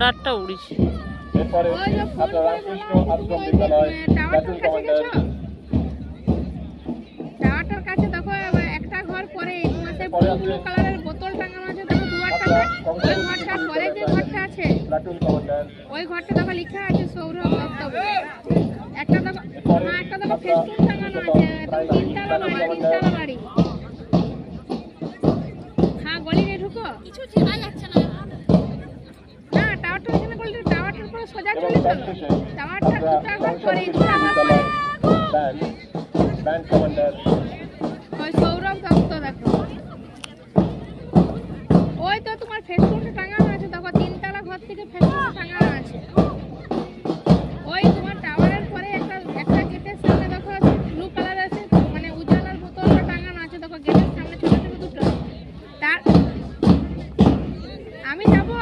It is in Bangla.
বর্ডারটা উড়েছে। এরপরে আপনার রামকৃষ্ণ আশ্রম বিদ্যালয় ব্যাটন কমান্ডার। টাওয়ারটার কাছে দেখো একটা ঘর পরে ব্লু কালারের বোতল টাঙানো আছে, দেখো দুয়ারটা। ওই ঘরটার পরে যে ঘরটা আছে প্লাটুন কমান্ডার। ওই ঘরটা দেখো লেখা আছে সৌরভ দত্ত। একটা দেখো একটা দেখো ফেস্টুন টাঙানো আছে, তিনতলা বাড়ি। হ্যাঁ, গলিতে ঢুকো, কিছু চেনা যাচ্ছে না। না, টাওয়ারটা এখানে বলতে টাওয়ারটার পরে সোজা চলে চলো। টাওয়ারটা দুটা ঘর পরে, দুটা ঘর পরে। Band commander. ওই সৌরভ দত্ত দেখো। ওই তো তোমার ফেস্টুনটা টাঙানো আছে, দেখো তিনতলা ঘর থেকে ফেস্টুন টাঙানো আছে। ওই তোমার টাওয়ারের পরে একটা গেটের সামনে দেখো ব্লু কালার আছে, মানে উজালার বোতলটা টাঙানো আছে, দেখো গেটের সামনে ছোট ছোট দুটো। তার আমি যাবো